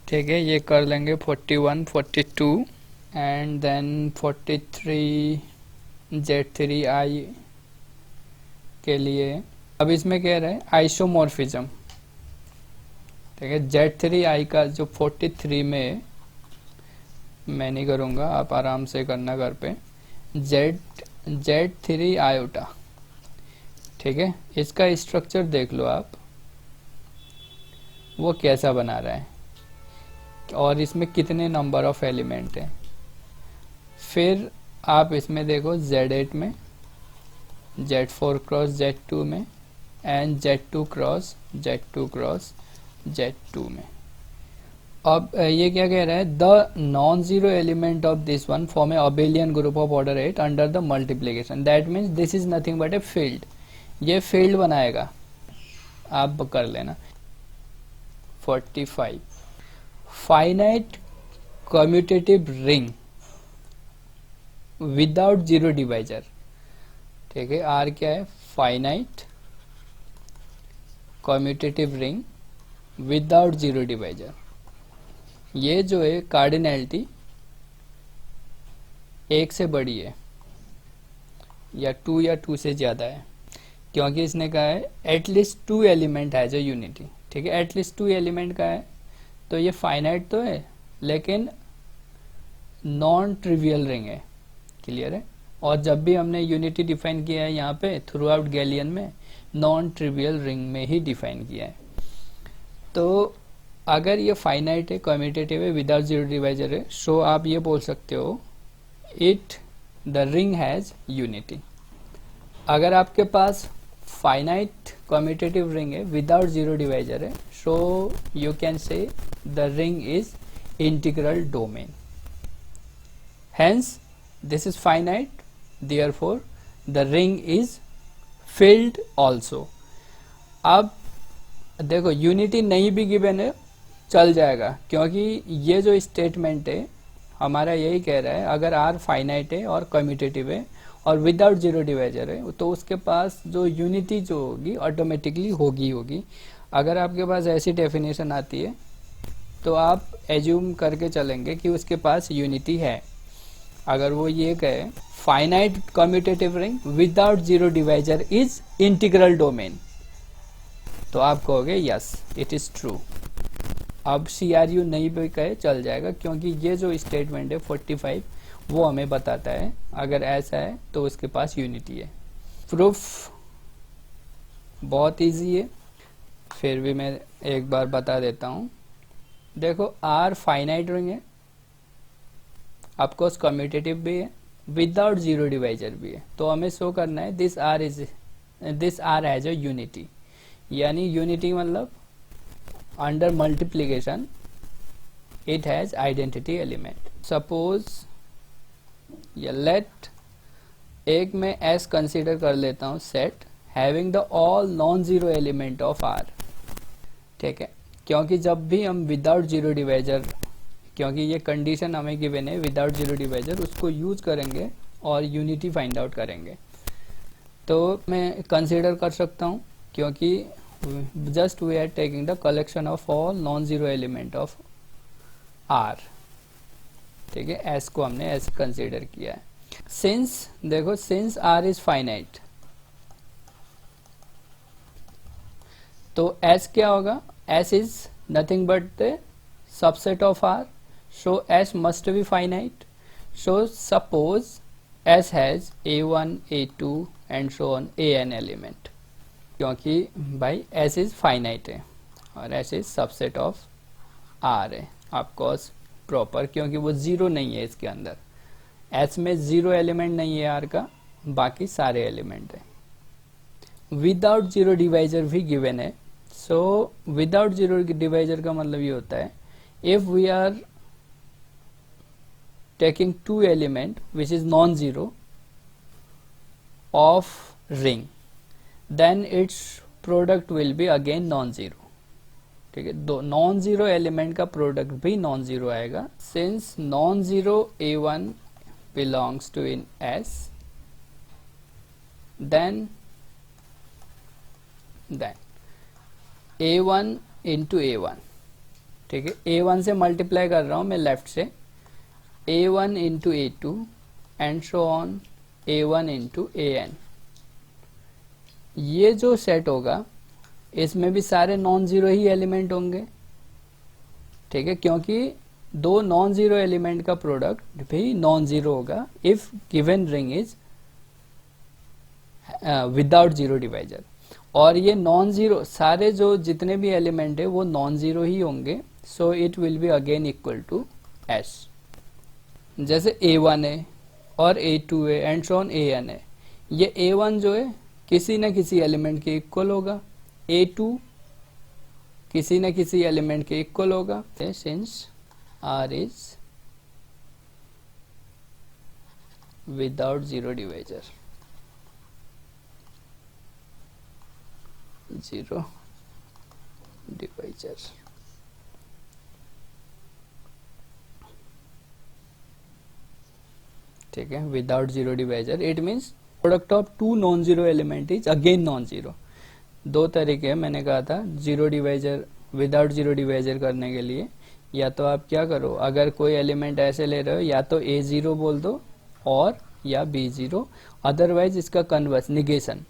ठीक है, ये कर लेंगे 41, 42 एंड देन 43 Z3i के लिए। अब इसमें कह रहे हैं आइसोमॉर्फिज्म। ठीक है, Z3i का जो 43 में, मैं नहीं करूँगा, आप आराम से करना घर पे, Z3 आयोटा। ठीक है, इसका स्ट्रक्चर देख लो आप, वो कैसा बना रहा है और इसमें कितने नंबर ऑफ एलिमेंट हैं। फिर आप इसमें देखो Z8 में, Z4 क्रॉस Z2 में and Z2 cross Z2 cross Z2 में। अब ये क्या कह रहा है, the non zero element of this one form A abelian group of order 8 under the multiplication, that means this is nothing but a field. ये field बनाएगा, आप कर लेना। 45 finite commutative ring without zero divisor. ठीक है, are क्या है, finite commutative ring without zero divisor. ये जो है कार्डिनैलिटी 1 से बड़ी है या 2 से ज़्यादा है, क्योंकि इसने कहा है एटलीस्ट 2 एलिमेंट है जो यूनिटी। ठीक है, एटलीस्ट 2 एलिमेंट का है, तो ये फाइनाइट तो है लेकिन नॉन ट्रिवियल रिंग है। क्लियर है। और जब भी हमने यूनिटी डिफाइन किया है यहाँ पे थ्रू आउट गैलियन में, नॉन ट्रिवियल रिंग में ही डिफाइन किया है। तो अगर ये फाइनाइट है, कम्यूटेटिव है, विदाउट जीरो डिवाइजर है, सो आप ये बोल सकते हो it the ring has unity. अगर आपके पास फाइनाइट कम्यूटेटिव रिंग है विदाउट जीरो डिवाइजर है, so you can say the ring is integral domain. Hence this is finite, therefore the ring is filled also। अब देखो यूनिटी नहीं भी given है चल जाएगा, क्योंकि ये जो स्टेटमेंट है हमारा यही कह रहा है अगर आर फाइनाइट है और कम्यूटेटिव है और विदाउट जीरो डिवाइजर है तो उसके पास जो यूनिटी जो होगी ऑटोमेटिकली होगी। अगर आपके पास ऐसी डेफिनेशन आती है तो आप एज्यूम करके चलेंगे कि उसके पास यूनिटी है। अगर वो ये कहे finite commutative ring without zero divisor is integral domain, तो आप कहोगे यस इट इज ट्रू। अब CRU नहीं भी कहे चल जाएगा, क्योंकि ये जो स्टेटमेंट है 45 वो हमें बताता है अगर ऐसा है तो उसके पास यूनिटी है। प्रूफ बहुत इजी है, फिर भी मैं एक बार बता देता हूँ। देखो आर फाइनाइट रिंग है, ऑफकोर्स कम्यूटेटिव भी है, विदाउट जीरो डिवाइजर भी है, तो हमें शो करना है this R has a unity. यानी यूनिटी मतलब under multiplication it has identity element. Suppose या लेट एक में एस कंसीडर कर लेता हूं set having the all non zero element of R. ठीक है, क्योंकि जब भी हम विदाउट जीरो डिवाइजर, क्योंकि ये कंडीशन हमें गिवन है विदाउट जीरो डिवाइजर, उसको यूज करेंगे और यूनिटी फाइंड आउट करेंगे। तो मैं कंसीडर कर सकता हूँ क्योंकि just we are taking the collection of all non zero element of R. ठीक है, एस को हमने ऐसे कंसीडर किया है। सिंस देखो सिंस आर इज फाइनाइट, तो एस क्या होगा, S is nothing but the subset of R, so S must be finite। So suppose S has A1, A2 and so on an element, क्योंकि भाई S is finite है और S is subset of R है of course proper, क्योंकि वो zero नहीं है इसके अंदर। S में जीरो एलिमेंट नहीं है R का, बाकी सारे एलिमेंट है। विदाउट जीरो डिवाइजर भी गिवन है। सो विदाउट जीरो डिवाइजर का मतलब ये होता है if we are taking 2 element which is non-zero of ring, then its product will be again non-zero। ठीक है, दो नॉन जीरो एलिमेंट का प्रोडक्ट भी नॉन जीरो आएगा। Since non zero A1 belongs to in S, then A1 into A1 ठीक है, A1 से multiply कर रहा हूं मैं लेफ्ट से, A1 into A2 and so on A1 into AN। ये जो सेट होगा इसमें भी सारे नॉन जीरो ही एलिमेंट होंगे, ठीक है, क्योंकि दो नॉन जीरो एलिमेंट का प्रोडक्ट भी नॉन जीरो होगा if given ring is without zero divisor. और ये नॉन जीरो सारे जो जितने भी एलिमेंट है वो नॉन जीरो ही होंगे, so it will be again equal to S। जैसे A1 है और A2 है एंड सो ऑन AN है, ये A1 जो है किसी न किसी एलिमेंट के इक्वल होगा, A2 किसी न किसी एलिमेंट के इक्वल होगा, since R is without zero divisor, zero divisor. ठीक है, without zero divisor it means product of two non zero element is again non zero. दो तरीके मैंने कहा था zero divisor without zero divisor करने के लिए, या तो आप क्या करो, अगर कोई एलिमेंट ऐसे ले रहे हो या तो A0 बोल दो और या B0, अदरवाइज इसका कन्वर्स निगेशन,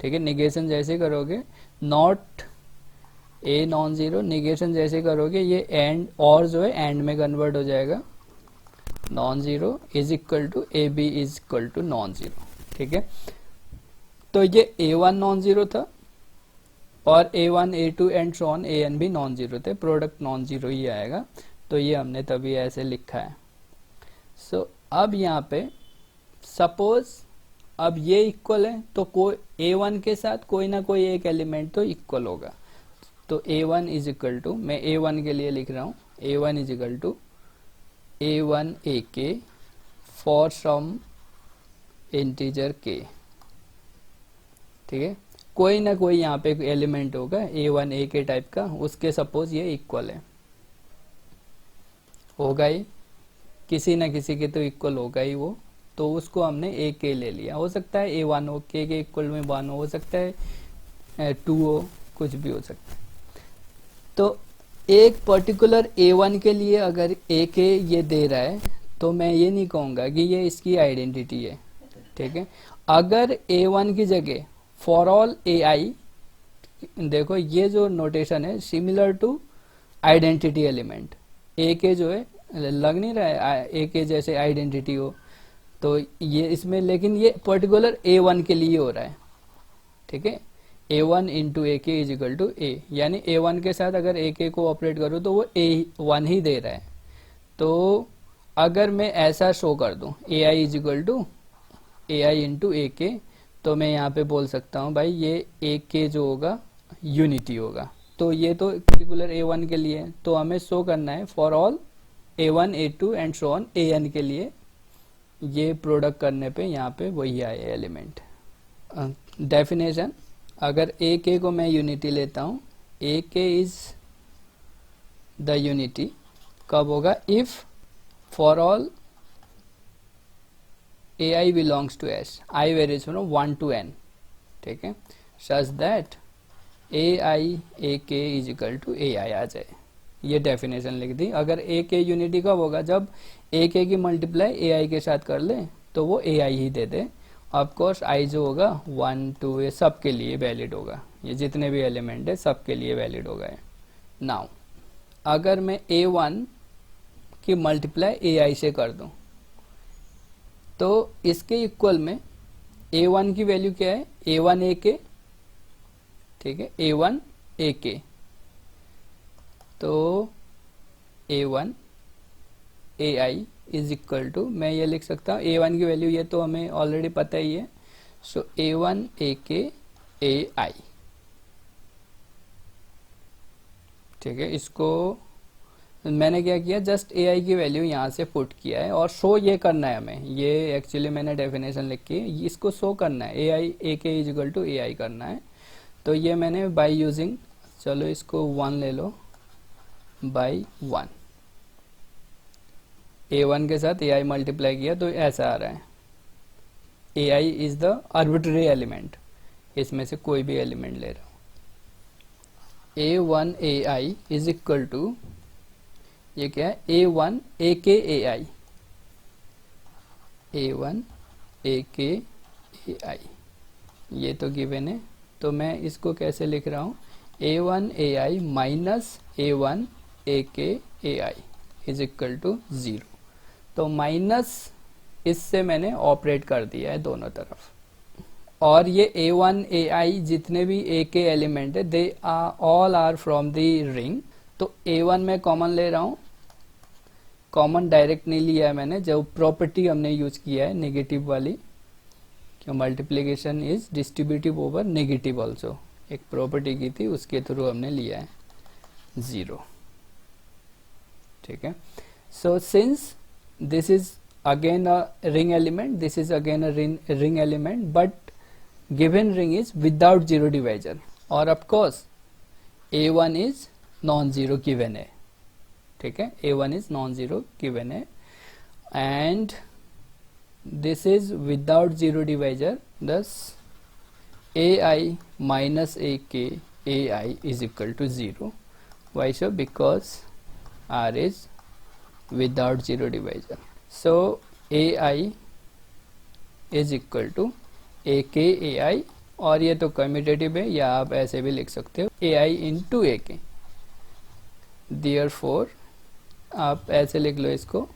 ठीक है, निगेशन जैसे करोगे not A non zero, negation जैसे करोगे ये एंड और जो है एंड में कन्वर्ट हो जाएगा, non zero is equal to AB is equal to non zero. ठीक है, तो ये A1 नॉन जीरो था और A1 A2 and so on AN भी नॉन जीरो थे, प्रोडक्ट नॉन जीरो ही आएगा, तो ये हमने तभी ऐसे लिखा है। सो अब यहाँ पे सपोज अब ये इक्वल है तो कोई A1 के साथ कोई ना कोई एक एलिमेंट तो इक्वल होगा, तो A1 इज इक्वल टू, मैं A1 के लिए लिख रहा हूँ, A1 is equal to A1 AK for some integer K। ठीक है, कोई ना कोई यहाँ पे एलिमेंट होगा A1 AK टाइप का, उसके सपोज ये इक्वल है, होगा ही किसी ना किसी के तो इक्वल होगा ही वो, तो उसको हमने AK ले लिया। हो सकता है A1 हो, K के इक्वल में 1 हो सकता है 2 हो, कुछ भी हो सकता है। तो एक पर्टिकुलर A1 के लिए अगर AK ये दे रहा है तो मैं ये नहीं कहूँगा कि ये इसकी आइडेंटिटी है। ठीक है, अगर A1 की जगह फॉर ऑल AI, देखो ये जो नोटेशन है similar to identity element, AK जो है लग नहीं रहा है AK जैसे आइडेंटिटी हो, तो ये इसमें, लेकिन ये पर्टिकुलर A1 के लिए हो रहा है। ठीक है, A1 into AK is equal to A, यानी A1 के साथ अगर AK को ऑपरेट करूँ तो वो A1 ही दे रहा है। तो अगर मैं ऐसा शो कर दूं AI is equal to AI into AK, तो मैं यहाँ पे बोल सकता हूँ भाई ये AK जो होगा यूनिटी होगा। तो ये तो पर्टिकुलर A1 के लिए है, तो हमें शो करना है for all A1 A2 and so on AN के लिए, ये प्रोडक्ट करने पे यहाँ पे वही आए एलिमेंट। डेफिनेशन, अगर AK को मैं यूनिटी लेता हूँ, AK इज द यूनिटी कब होगा, if for all AI belongs to S, I varies from 1 to N, ठीक है, such that AI AK is equal to AI आ जाए, ये डेफिनेशन लिख दी। अगर AK यूनिटी कब होगा, जब AK की मल्टीप्लाई AI के साथ कर ले तो वो AI he they they. Of course I जो होगा 1 2 ये सब के लिए वैलिड होगा, ये जितने भी एलिमेंट है सब के लिए वैलिड होगा। नाउ अगर मैं A1 की मल्टीप्लाई AI से कर दूं तो इसके इक्वल में A1 की वैल्यू क्या है, A1 AK, ठीक है, A1 AK, तो A1 AI is equal to, मैं ये लिख सकता हूँ A1 की वैल्यू, ये तो हमें ऑलरेडी पता ही है, सो A1 AK AI। ठीक है, इसको मैंने क्या किया, जस्ट AI की वैल्यू यहाँ से पुट किया है और शो ये करना है हमें, ये एक्चुअली मैंने डेफिनेशन लिखी है, इसको शो करना है AI AK is equal to AI करना है। तो ये मैंने बाय यूजिंग, चलो इसको 1 ले लो, बाय 1 A1 के साथ AI मल्टीप्लाई किया तो ऐसा आ रहा है, AI is the arbitrary element, इसमें से कोई भी एलिमेंट ले रहा हूँ, A1 AI is equal to ये क्या है, A1 AK AI, A1 AK AI, ये तो गिवन है। तो मैं इसको कैसे लिख रहा हूँ, A1 AI minus A1 AK AI is equal to 0। तो माइनस इससे मैंने ऑपरेट कर दिया है दोनों तरफ। और ये A1 AI जितने भी AK एलिमेंट है they all are from the ring. तो A1 में कॉमन ले रहा हूँ, कॉमन डायरेक्ट नहीं लिया है मैंने, जो प्रॉपर्टी हमने यूज किया है नेगेटिव वाली, क्यों multiplication is distributive over negative also, एक प्रॉपर्टी की थी उसके थ्रू हमने लिया है 0। ठीक है। So since this is again a ring element, this is again a ring element, but given ring is without zero divisor, और of course A1 is non-zero given है। ठीक है, A1 is non-zero given है, and this is without zero divisor, thus AI minus AK AI is equal to 0। Why so? Because R is without zero divisor। So AI is equal to AK AI, और ये तो commutative है, या आप ऐसे भी लिख सकते हो AI इंटू AK। Therefore आप ऐसे लिख लो इसको,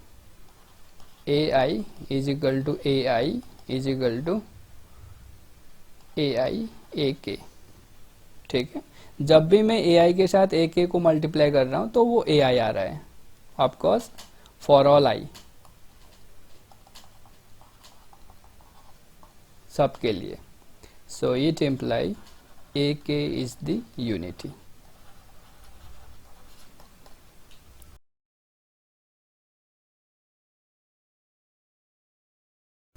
AI is equal to AI is equal to AI AK। ठीक है, जब भी मैं AI के साथ AK को मल्टीप्लाई कर रहा हूं तो वो AI आ रहा है, ऑफकोर्स फॉर ऑल I, सबके लिए। So it imply AK is the unity.